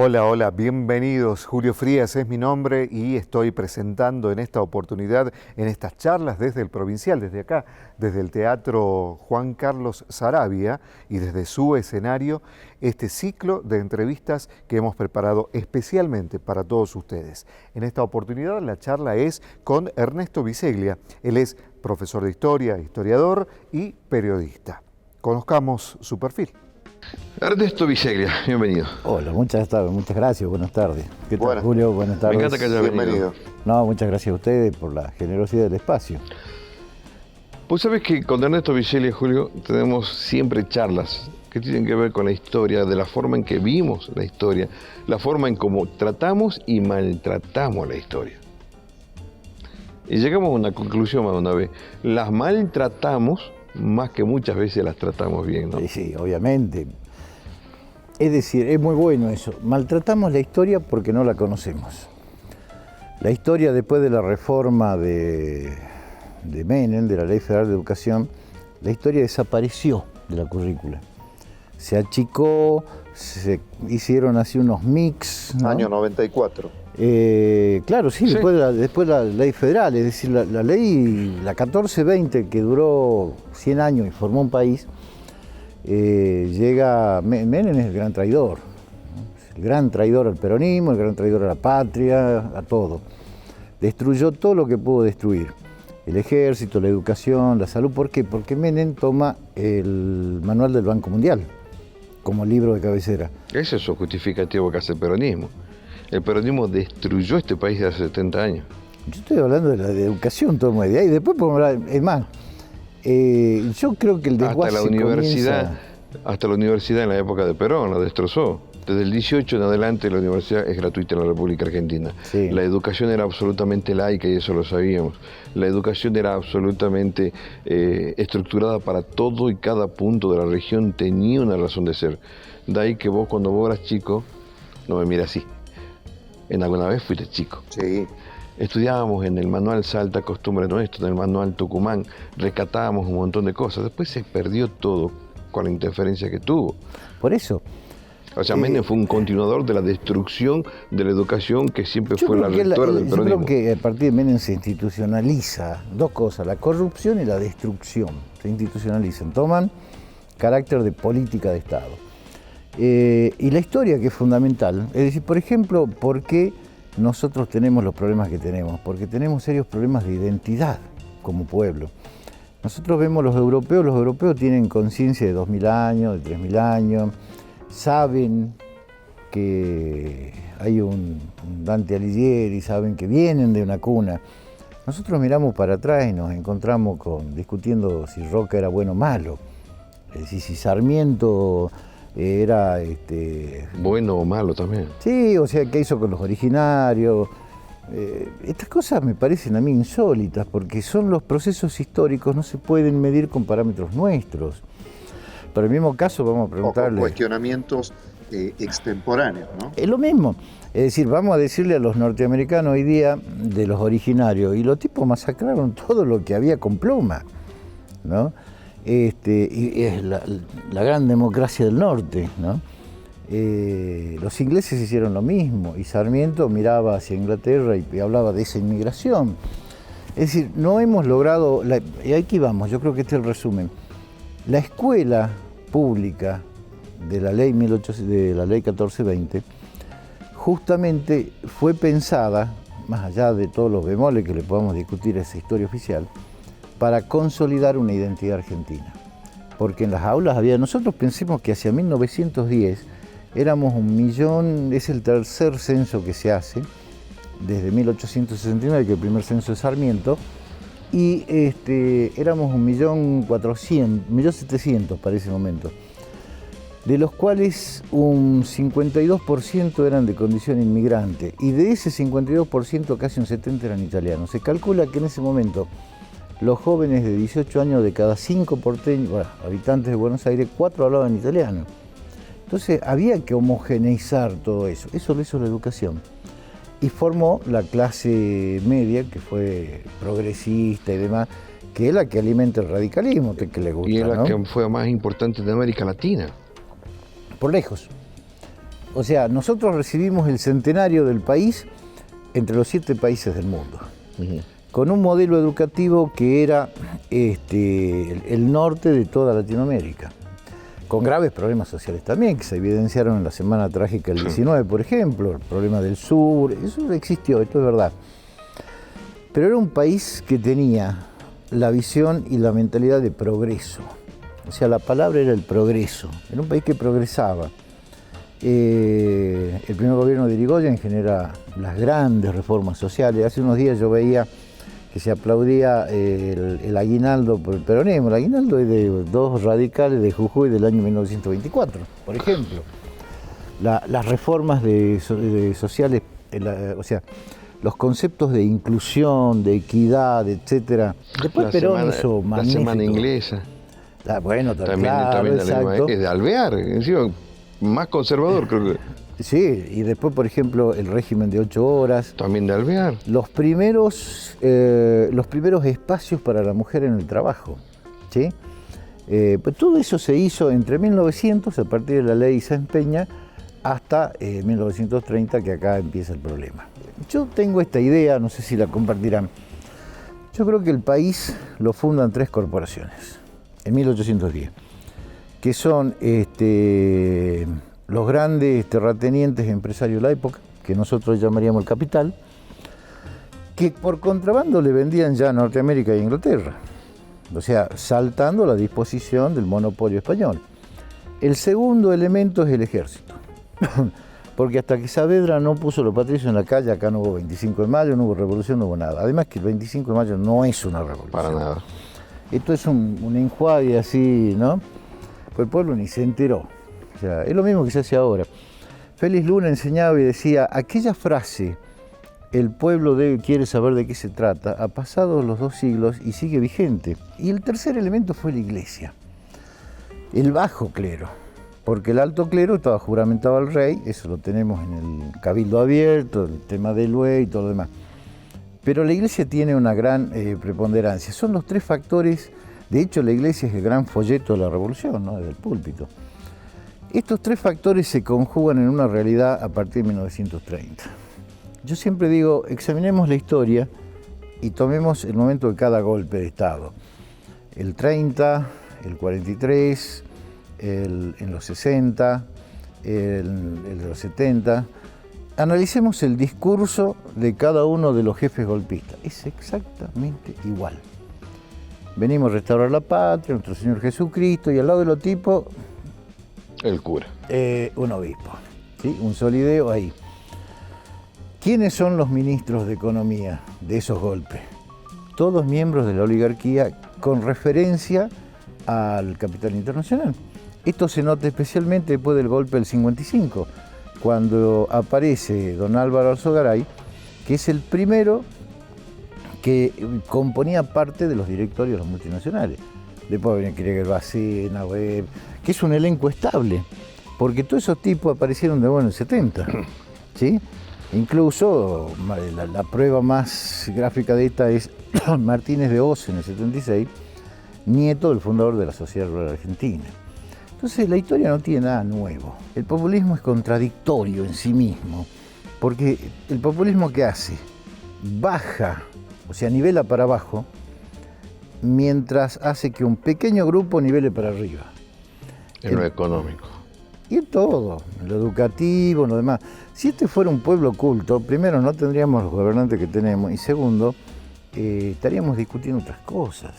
Hola, hola, bienvenidos. Julio Frías es mi nombre y estoy presentando en esta oportunidad, en estas charlas desde el Provincial, desde acá, desde el Teatro Juan Carlos Saravia y desde su escenario, este ciclo de entrevistas que hemos preparado especialmente para todos ustedes. En esta oportunidad la charla es con Ernesto Biseglia. Él es profesor de historia, historiador y periodista. Conozcamos su perfil. Ernesto Biseglia, bienvenido. Hola, muchas gracias, buenas tardes. ¿Qué tal, Buenas. Julio? Buenas tardes. Me encanta que haya venido. No, muchas gracias a ustedes por la generosidad del espacio. Pues sabes que con Ernesto Biseglia, Julio, tenemos siempre charlas que tienen que ver con la historia, de la forma en que vimos la historia, la forma en cómo tratamos y maltratamos la historia. Y llegamos a una conclusión más de una vez. Las maltratamos más que muchas veces las tratamos bien, ¿no? Sí, obviamente. Es decir, es muy bueno eso. Maltratamos la historia porque no la conocemos. La historia después de la reforma de Menem, de la Ley Federal de Educación, la historia desapareció de la currícula. Se achicó, se hicieron así unos mix, ¿no? Año 94. Claro, sí, Sí. Después la ley federal, es decir, la ley, la 1420, que duró 100 años y formó un país, llega, Menem es el gran traidor, ¿no? El gran traidor al peronismo, el gran traidor a la patria, a todo. Destruyó todo lo que pudo destruir, el ejército, la educación, la salud. ¿Por qué? Porque Menem toma el manual del Banco Mundial como libro de cabecera. Ese es su justificativo que hace el peronismo. El peronismo destruyó este país de hace 70 años. Yo estoy hablando de la de educación, todo de ahí. Después podemos hablar, es más, yo creo que el desguace Hasta la universidad en la época de Perón la destrozó. Desde el 18 en adelante la universidad es gratuita en la República Argentina. Sí. La educación era absolutamente laica y eso lo sabíamos. La educación era absolutamente estructurada para todo y cada punto de la región, tenía una razón de ser. De ahí que vos cuando vos eras chico, no me mires así, en alguna vez fuiste chico. Sí. Estudiábamos en el manual Salta Costumbre Nuestro, en el manual Tucumán, rescatábamos un montón de cosas. Después se perdió todo con la interferencia que tuvo. Por eso. O sea, Menem fue un continuador de la destrucción de la educación que siempre fue la rectora del Yo peronismo. creo que a partir de Menem se institucionaliza dos cosas, la corrupción y la destrucción. Se institucionalizan, toman carácter de política de Estado. Y la historia, que es fundamental, es decir, por ejemplo, ¿por qué nosotros tenemos los problemas que tenemos? Porque tenemos serios problemas de identidad como pueblo. Nosotros vemos los europeos tienen conciencia de 2000 años, de 3000 años, saben que hay un Dante Alighieri, saben que vienen de una cuna. Nosotros miramos para atrás y nos encontramos discutiendo si Roca era bueno o malo, es decir, si Sarmiento era Bueno o malo también. sí, o sea, qué hizo con los originarios. Estas cosas me parecen a mí insólitas porque son los procesos históricos, no se pueden medir con parámetros nuestros. Pero en el mismo caso vamos a preguntarle... O con cuestionamientos extemporáneos, ¿no? Es lo mismo, es decir, vamos a decirle a los norteamericanos hoy día de los originarios, y los tipos masacraron todo lo que había con pluma, ¿no? Y es la gran democracia del norte, ¿no? Los ingleses hicieron lo mismo, y Sarmiento miraba hacia Inglaterra y hablaba de esa inmigración. Es decir, no hemos logrado, y aquí vamos, yo creo que este es el resumen. La escuela pública de la ley 1420 justamente fue pensada, más allá de todos los bemoles que le podamos discutir a esa historia oficial, para consolidar una identidad argentina. Porque en las aulas nosotros pensemos que hacia 1910 éramos 1 millón, es el tercer censo que se hace, desde 1869, que el primer censo es Sarmiento, y éramos 1.700.000 para ese momento, de los cuales un 52% eran de condición inmigrante, y de ese 52% casi un 70% eran italianos. Se calcula que en ese momento los jóvenes de 18 años, de cada 5 habitantes de Buenos Aires, 4 hablaban italiano. Entonces había que homogeneizar todo eso. Eso lo hizo la educación. Y formó la clase media, que fue progresista y demás, que es la que alimenta el radicalismo, que le gusta, Y es la ¿no? que fue más importante de América Latina. Por lejos. O sea, nosotros recibimos el centenario del país entre los 7 países del mundo, con un modelo educativo que era el norte de toda Latinoamérica, con graves problemas sociales también, que se evidenciaron en la Semana Trágica del 19, por ejemplo, el problema del sur, eso existió, esto es verdad. Pero era un país que tenía la visión y la mentalidad de progreso. O sea, la palabra era el progreso. Era un país que progresaba. El primer gobierno de Irigoyen genera las grandes reformas sociales. Hace unos días yo veía que se aplaudía el aguinaldo por el peronismo. El aguinaldo es de 2 radicales de Jujuy del año 1924, por ejemplo. Las reformas sociales, o sea, los conceptos de inclusión, de equidad, etcétera. Después Perón hizo magnífico. La semana inglesa. Bueno, también claro, exacto. Es de Alvear, encima más conservador, creo que. Sí, y después, por ejemplo, el régimen de 8 horas. También de Alvear. Los primeros espacios para la mujer en el trabajo, ¿sí? Pues todo eso se hizo entre 1900, a partir de la ley Sáenz Peña, hasta 1930, que acá empieza el problema. Yo tengo esta idea, no sé si la compartirán. Yo creo que el país lo fundan 3 corporaciones, en 1810, que son los grandes terratenientes empresarios de la época, que nosotros llamaríamos el capital, que por contrabando le vendían ya a Norteamérica e Inglaterra, o sea, saltando la disposición del monopolio español. El segundo elemento es el ejército, porque hasta que Saavedra no puso los patricios en la calle, acá no hubo 25 de mayo, no hubo revolución, no hubo nada. Además que el 25 de mayo no es una revolución. Para nada. Esto es un enjuague así, ¿no? Pues el pueblo ni se enteró. O sea, es lo mismo que se hace ahora. Félix Luna enseñaba y decía, aquella frase, el pueblo quiere saber de qué se trata, ha pasado los 2 siglos y sigue vigente. Y el tercer elemento fue la iglesia, el bajo clero, porque el alto clero estaba juramentado al rey, eso lo tenemos en el Cabildo Abierto, el tema del buey y todo lo demás. Pero la iglesia tiene una gran preponderancia. Son los 3 factores. De hecho, la iglesia es el gran folleto de la revolución, ¿no? Desde el púlpito. Estos 3 factores se conjugan en una realidad a partir de 1930. Yo siempre digo, examinemos la historia y tomemos el momento de cada golpe de Estado. El 30, el 43, en los 60, el de los 70. Analicemos el discurso de cada uno de los jefes golpistas. Es exactamente igual. Venimos a restaurar la patria, nuestro Señor Jesucristo, y al lado de los tipos... El cura. Un obispo, ¿sí? Un solideo ahí. ¿Quiénes son los ministros de Economía de esos golpes? Todos miembros de la oligarquía con referencia al capital internacional. Esto se nota especialmente después del golpe del 55, cuando aparece don Álvaro Alzogaray, que es el primero que componía parte de los directorios de los multinacionales. Después venía Krieger Bacena, Webb, que es un elenco estable, porque todos esos tipos aparecieron de bueno en el 70, ¿sí? Incluso la prueba más gráfica de esta es Martínez de Oz en el 76, nieto del fundador de la Sociedad Rural Argentina. Entonces la historia no tiene nada nuevo. El populismo es contradictorio en sí mismo, porque el populismo ¿qué hace? Baja, o sea, nivela para abajo, mientras hace que un pequeño grupo nivele para arriba. En lo económico. Y en todo, en lo educativo, en lo demás. Si este fuera un pueblo culto, primero no tendríamos los gobernantes que tenemos, y segundo, estaríamos discutiendo otras cosas.